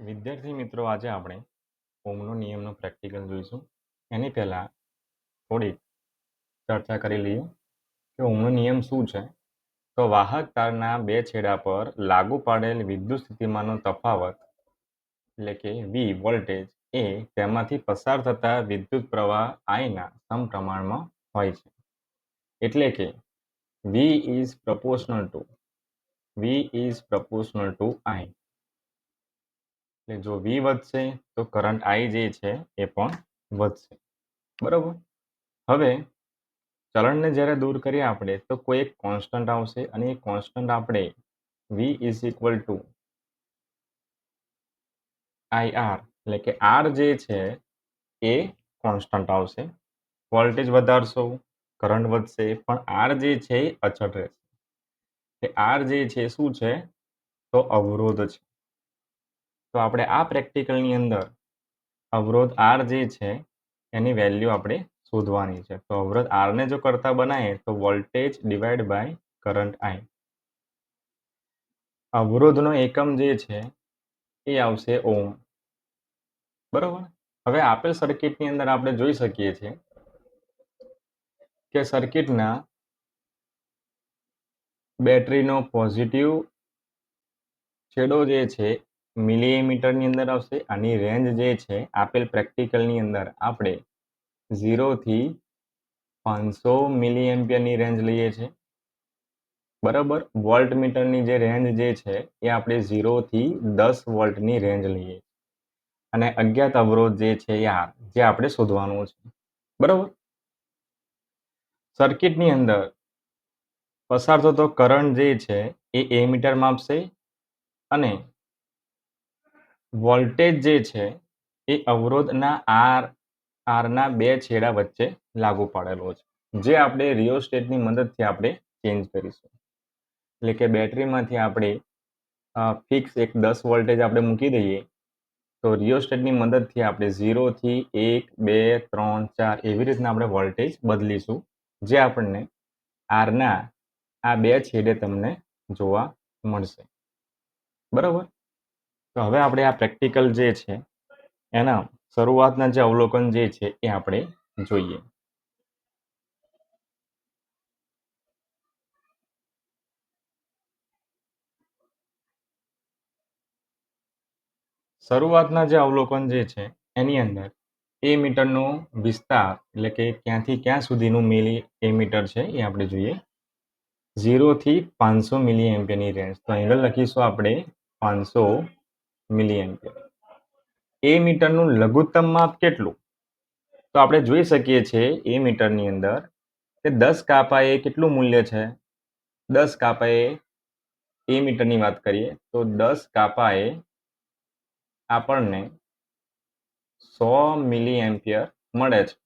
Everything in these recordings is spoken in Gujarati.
વિદ્યાર્થી મિત્રો, આજે આપણે ઓમનો નિયમનો પ્રેક્ટિકલ જોઈશું. એની પહેલા થોડીક ચર્ચા કરી લઈએ કે ઓમનો નિયમ શું છે. તો વાહક તારના બે છેડા પર લાગુ પાડેલ વિદ્યુત સ્થિતિમાનનો તફાવત એટલે કે V વોલ્ટેજ એ તેમાંથી પસાર થતા વિદ્યુત પ્રવાહ I ના સમપ્રમાણમાં હોય છે. એટલે કે V is proportional to I. એટલે જો V વધશે તો કરંટ I જે છે એ પણ વધશે. બરાબર. હવે ચલણને જ્યારે દૂર કરીએ આપણે તો કોઈ એક કોન્સ્ટન્ટ આવશે અને એ કોન્સ્ટન્ટ આપણે V is equal two IR એટલે કે R જે છે એ કોન્સ્ટન્ટ આવશે. વોલ્ટેજ વધારશો, કરંટ વધશે, પણ R જે છે એ અચળ રહેશે. R જે છે શું છે? તો અવરોધ છે. તો આપણે આ પ્રેક્ટિકલની અંદર અવરોધ R જે છે એની વેલ્યુ આપણે શોધવાની છે. તો અવરોધ R ને જો કરતા બનાવીએ તો voltage divide by current I. અવરોધનો એકમ જે છે એ આવશે ઓમ. બરાબર. હવે આપેલ સર્કિટની અંદર આપણે જોઈ શકીએ છીએ કે સર્કિટના બેટરીનો પોઝિટિવ છેડો જે છે મિલીમીટરની અંદર આવશે. આની રેન્જ જે છે આપેલ પ્રેક્ટિકલની અંદર આપણે 0 થી 500 મિલી એમ્પિયરની રેન્જ લઈએ છીએ. બરાબર. વોલ્ટ મીટરની જે રેન્જ જે છે એ આપણે 0 થી 10 વોલ્ટની રેન્જ લઈએ. અને અજ્ઞાત અવરોધ જે છે R જે આપણે શોધવાનું છે. બરાબર. સર્કિટની અંદર પસાર થતો કરંટ જે છે એ એમીટર માપશે અને વોલ્ટેજ જે છે એ અવરોધના આરના બે છેડા વચ્ચે લાગુ પાડેલો છે, જે આપણે રિયોસ્ટેટની મદદથી આપણે ચેન્જ કરીશું. એટલે કે બેટરીમાંથી આપણે ફિક્સ એક 10 વોલ્ટેજ આપણે મૂકી દઈએ તો રિયોસ્ટેટની મદદથી આપણે 0 થી 1, 2, 3, 4 એવી રીતના આપણે વોલ્ટેજ બદલીશું, જે આપણને આરના આ બે છેડે તમને જોવા મળશે. બરાબર. તો હવે આપણે આ પ્રેક્ટિકલ જે છે એના શરૂઆતના જે અવલોકન જે છે એ આપણે જોઈએ. શરૂઆતના જે અવલોકન જે છે એની અંદર એ મીટરનો વિસ્તાર એટલે કે ક્યાંથી ક્યાં સુધીનું મિલી મીટર છે એ આપણે જોઈએ. 0 થી 500 મિલી એમ્પિયરની રેન્જ. તો અહીં લખીશું આપણે 500 મિલી એમ્પિયર. એ મીટરનું લઘુત્તમ માપ કેટલું? તો આપણે જોઈ શકીએ છીએ એ મીટરની અંદર કે 10 કાપા એ કેટલું મૂલ્ય છે? 10 કાપા એ મીટરની વાત કરીએ તો 10 કાપા એ આપણને 100 મિલી એમ્પિયર મળે છે.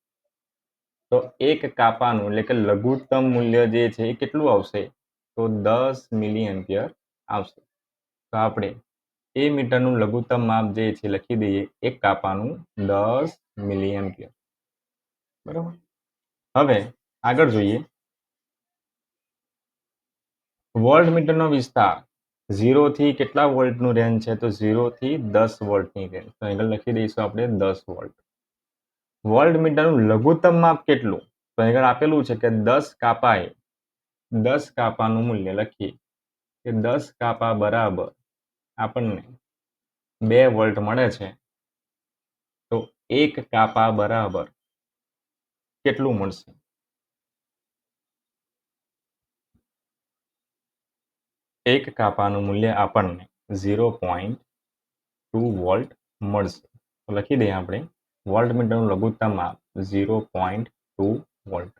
તો એક કાપાનું એટલે કે લઘુત્તમ મૂલ્ય જે છે એ કેટલું આવશે? તો 10 મિલી એમ્પિયર આવશે. તો આપણે એ મીટરનું લઘુત્તમ માપ જે છે લખી દઈએ એક કાપાનું 10 મિલી એમ્પિયર. બરાબર. હવે આગળ જોઈએ. વોલ્ટ મીટરનો વિસ્તાર 0 થી કેટલા વોલ્ટનું રેન્જ છે? તો 0 થી 10 વોલ્ટની રેન્જ. તો અહીં લખી દઈશું આપણે 10 વોલ્ટ. વોલ્ટ મીટરનું લઘુત્તમ માપ કેટલું? તો અહીં આપેલું છે કે 10 કાપાએ 10 કાપાનું મૂલ્ય લખીએ કે 10 કાપા બરાબર આપણને 2 વોલ્ટ મળે છે. તો એક કાપા બરાબર કેટલું મળશે? એક કાપાનું મૂલ્ય આપણને 0.2 વોલ્ટ મળશે. તો લખી દઈએ આપણે વોલ્ટ મીટરનું લઘુત્તમ માપ 0.2 વોલ્ટ.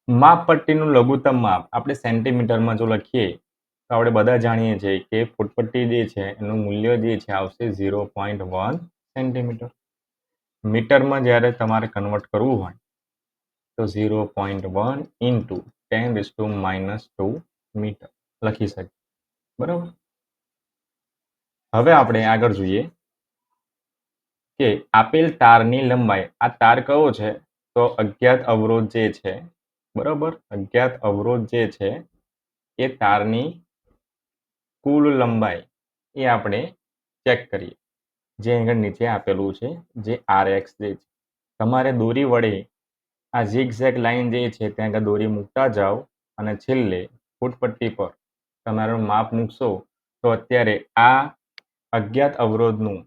માપ પટ્ટીનું લઘુત્તમ માપ આપણે સેન્ટીમીટરમાં જો લખીએ તો આપણે બધા જાણીએ છીએ કે ફૂટપટ્ટી જે છે એનું મૂલ્ય જે છે આવશે 0.1 સેન્ટીમીટર. મીટરમાં જ્યારે તમારે કન્વર્ટ કરવું હોય તો 0.1 ઇન્ટુ 10⁻² મીટર લખી શકીએ. બરાબર. હવે આપણે આગળ જોઈએ કે આપેલ તારની લંબાઈ. આ તાર કયો છે? તો અજ્ઞાત અવરોધ જે છે. બરાબર. અજ્ઞાત અવરોધ જે છે એ તારની કુલ લંબાઈ એ આપણે ચેક કરીએ. જે આગળ નીચે આપેલું છે જે RX જે છે, તમારે દોરી વડે આ ઝિગઝેગ લાઈન જે છે ત્યાં આગળ દોરી મૂકતા જાઓ અને છેલ્લે ફૂટપટ્ટી પર તમારું માપ મૂકશો તો અત્યારે આ અજ્ઞાત અવરોધનું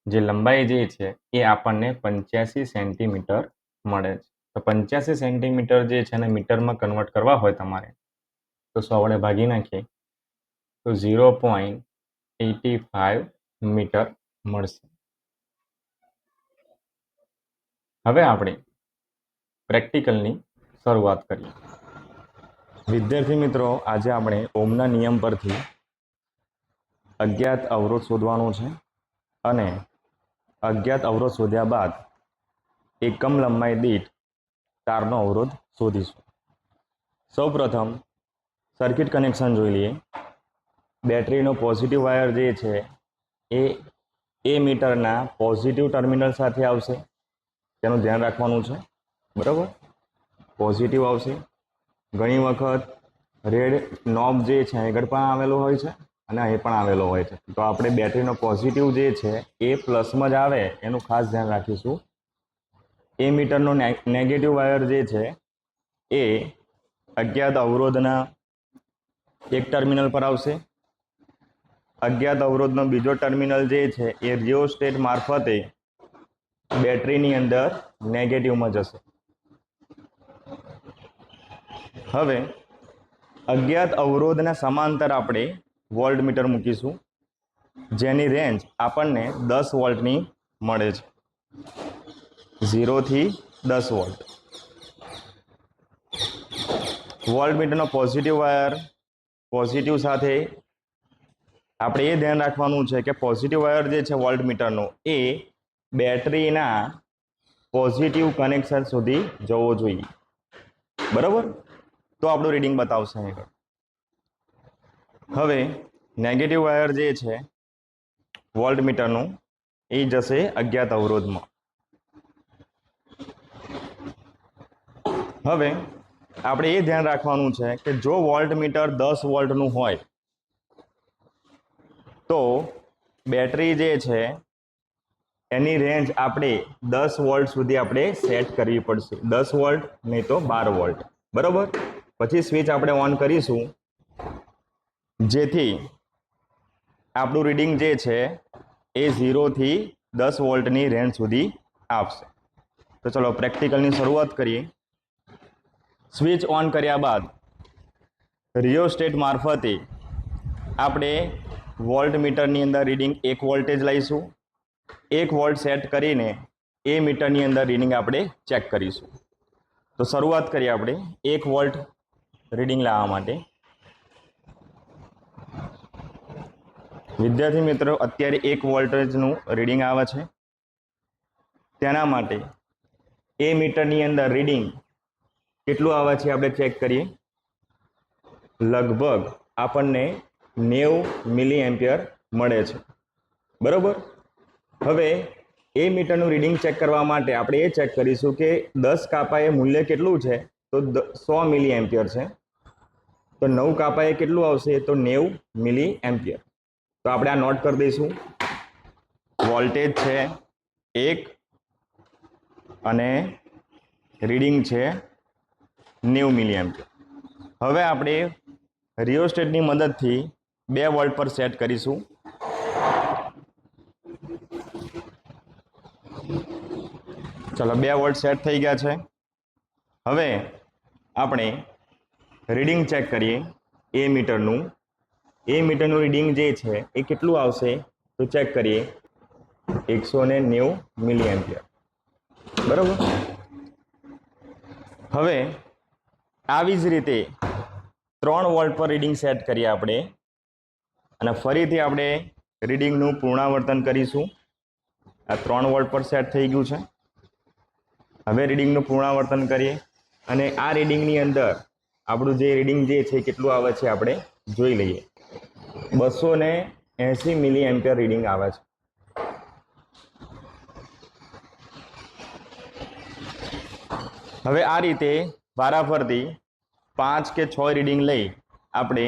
જે લંબાઈ જે છે એ આપણને 85 સેન્ટીમીટર મળે છે. તો 85 સેન્ટીમીટર જે છે એને મીટરમાં કન્વર્ટ કરવા હોય તમારે તો 100 વડે ભાગી નાખીએ તો 0.85 મીટર મળશે. હવે આપણે પ્રેક્ટિકલની શરૂઆત કરીએ. વિદ્યાર્થી મિત્રો, આજે આપણે ઓમના નિયમ પરથી અજ્ઞાત અવરોધ શોધવાનો છે અને અજ્ઞાત અવરોધ શોધ્યા બાદ એકમ લંબાઈ દીઠ તારનો અવરોધ શોધીશું. સૌપ્રથમ સર્કિટ કનેક્શન જોઈ લઈએ. બેટરીનો પોઝિટિવ વાયર જે છે એ મીટરના પોઝિટિવ ટર્મિનલ સાથે આવશે, તેનું ધ્યાન રાખવાનું છે. બરાબર, પોઝિટિવ આવશે. ઘણી વખત રેડ નોબ જે છે આગળ પણ આવેલો હોય છે અને અહીં પણ આવેલો હોય છે. તો આપણે બેટરીનો પોઝિટિવ જે છે એ પ્લસમાં જ આવે એનું ખાસ ધ્યાન રાખીશું. એ મીટરનો નેગેટિવ વાયર જે છે એ અજ્ઞાત અવરોધના એક ટર્મિનલ પર આવશે. અજ્ઞાત અવરોધનો બીજો ટર્મિનલ જે છે એ રિયોસ્ટેટ મારફતે બેટરીની અંદર નેગેટિવમાં જશે. હવે અજ્ઞાત અવરોધના સમાંતર આપણે વોલ્ટમીટર મૂકીશું, જેની રેન્જ આપણને 10 વોલ્ટની મળે છે. 0 થી 10 વોલ્ટ. વોલ્ટમીટરનો પોઝિટિવ વાયર પોઝિટિવ સાથે આપણે એ ધ્યાન રાખવાનું છે કે પોઝિટિવ વાયર જે છે વોલ્ટમીટરનો એ બેટરીના પોઝિટિવ કનેક્શન સુધી જવો જોઈએ. બરાબર, તો આપણું રીડિંગ બતાવશે આગળ. હવે નેગેટિવ વાયર જે છે વોલ્ટમીટરનું એ જશે અજ્ઞાત અવરોધમાં. હવે આપણે એ ધ્યાન રાખવાનું છે કે જો વોલ્ટમીટર 10 વોલ્ટનું હોય તો બેટરી જે છે એની રેન્જ આપણે 10 વોલ્ટ સુધી આપણે સેટ કરવી પડશે. 10 વોલ્ટ નહીં તો 12 વોલ્ટ. બરાબર, પછી સ્વિચ આપણે ઓન કરીશું જેથી આપણું રીડિંગ જે છે એ 0 થી 10 વોલ્ટની રેન્જ સુધી આપશે. તો ચલો પ્રેક્ટિકલની શરૂઆત કરીએ. સ્વિચ ઓન કર્યા બાદ રિયોસ્ટેટ મારફતે આપણે વોલ્ટમીટરની અંદર રીડિંગ 1 વોલ્ટેજ લઈશું. 1 વોલ્ટ સેટ કરીને એ મીટરની અંદર રીડિંગ આપણે ચેક કરીશું. તો શરૂઆત કરીએ આપણે 1 વોલ્ટ રીડિંગ લાવવા માટે. વિદ્યાર્થી મિત્રો, અત્યારે 1 વોલ્ટેજનું રીડિંગ આવે છે. તેના માટે એ મીટરની અંદર રીડિંગ કેટલું આવે છે આપણે ચેક કરીએ. લગભગ આપણને 90 મિલી એમ્પિયર મળે છે. બરાબર, હવે એ મીટરનું રીડિંગ ચેક કરવા માટે આપણે એ ચેક કરીશું કે 10 કાપાએ મૂલ્ય કેટલું છે તો 100 મિલી એમ્પિયર છે. તો 9 કાપાએ કેટલું આવશે તો 90 મિલી એમ્પિયર. તો આપણે આ નોટ કરી દઈશું. વોલ્ટેજ છે 1 અને રીડિંગ છે 90 મિલી એમ્પિયર. હવે આપણે રિયોસ્ટેટની મદદથી 2 વોલ્ટ પર સેટ કરીશું. ચલો 2 વોલ્ટ સેટ થઈ ગયા છે. હવે આપણે રીડિંગ ચેક કરીએ એ મીટરનું. એ મીટરનું રીડિંગ જે છે એ કેટલું આવશે તો ચેક કરીએ 190 મિલી એમ્પિયર. બરાબર, હવે આવી જ રીતે 3 વોલ્ટ પર રીડિંગ સેટ કરીએ આપણે અને ફરીથી આપણે રીડિંગનું પુનરાવર્તન કરીશું. આ 3 વોલ્ટ પર સેટ થઈ ગયું છે. હવે રીડિંગનું પુનરાવર્તન કરીએ અને આ રીડિંગની અંદર આપણું જે રીડિંગ જે છે કેટલું આવે છે આપણે જોઈ લઈએ. 280 મિલી એમ્પિયર રીડિંગ આવે છે. હવે આ રીતે વારાફરતી 5 કે 6 રીડિંગ લઈ આપણે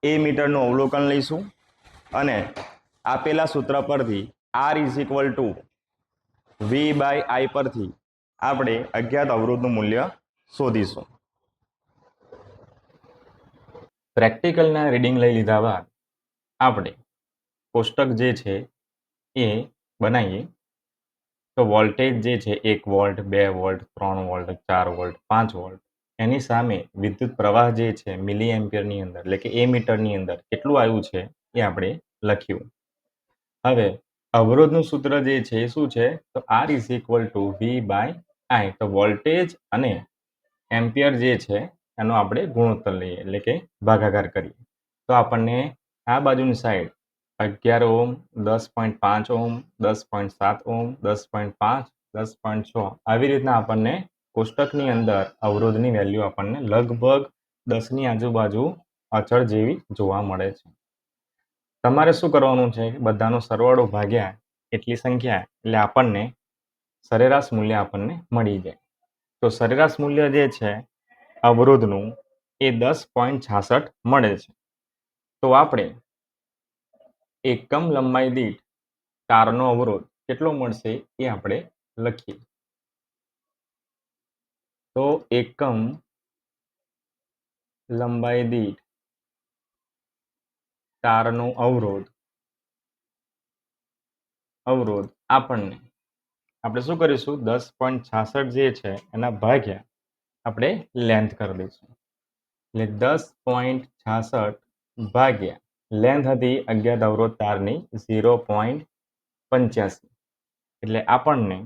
એ મીટરનું અવલોકન લઈશું અને આપેલા સૂત્ર પરથી R is equal to V by I પરથી આપણે અજ્ઞાત અવરોધનું મૂલ્ય શોધીશું. પ્રેક્ટિકલના રીડિંગ લઈ લીધા બાદ આપણે કોષ્ટક જે છે એ બનાવીએ. તો વોલ્ટેજ જે છે 1 volt 2 volt 3 volt 4 volt 5 volt એની સામે વિદ્યુત પ્રવાહ જે છે મિલી એમ્પિયરની અંદર એટલે કે એ મીટરની અંદર કેટલું આવ્યું છે એ આપણે લખ્યું. હવે અવરોધનું સૂત્ર જે છે એ શું છે? તો R is equal to V by I. તો વોલ્ટેજ અને એમ્પિયર જે છે એનો આપણે ગુણોત્તર લઈએ એટલે કે ભાગાકાર કરીએ. તો આપણને આ બાજુની સાઈડ 11 ઓમ 10.5 ઓમ 10.7 ઓમ 10.5 10.6 આવી રીતના આપણને કોષ્ટકની અંદર અવરોધની વેલ્યુ આપણને લગભગ 10ની આજુબાજુ અચળ જેવી જોવા મળે છે. તમારે શું કરવાનું છે? બધાનો સરવાળો ભાગ્યા એટલી સંખ્યા એટલે આપણને સરેરાશ મૂલ્ય આપણને મળી જાય. તો સરેરાશ મૂલ્ય જે છે અવરોધનું એ 10.66 મળે છે. તો આપણે એકમ લંબાઈ દીઠ તારનો અવરોધ કેટલો મળશે એ આપણે લખીએ. તો એકમ લંબાઈ દીઠ તારનો અવરોધ આપણને આપણે શું કરીશું? 10.66 જે છે એના ભાગ્યા આપણે લેન્થ કરી દઈશું. એટલે 10.66 ભાગ્યા લેન્થ હતી અજ્ઞાત અવરોધ તારની 0.85 એટલે આપણને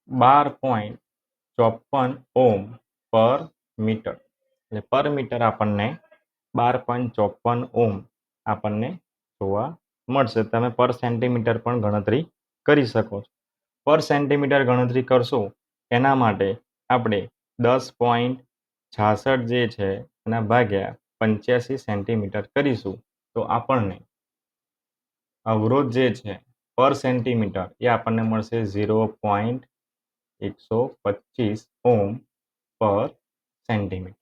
12.54 ઓમ પર મીટર એટલે પર મીટર આપણને 12.54 ઓમ આપણને જોવા મળશે. તમે પર સેન્ટીમીટર પણ ગણતરી કરી શકો છો. પર સેન્ટીમીટર ગણતરી કરશો એના માટે આપણે 10.66 જે છે એના ભાગ્યા 85 સેન્ટીમીટર કરીશું તો આપણને અવરોધ જે છે પર સેન્ટીમીટર એ આપણને મળશે 0.125 ઓમ પર સેન્ટીમીટર.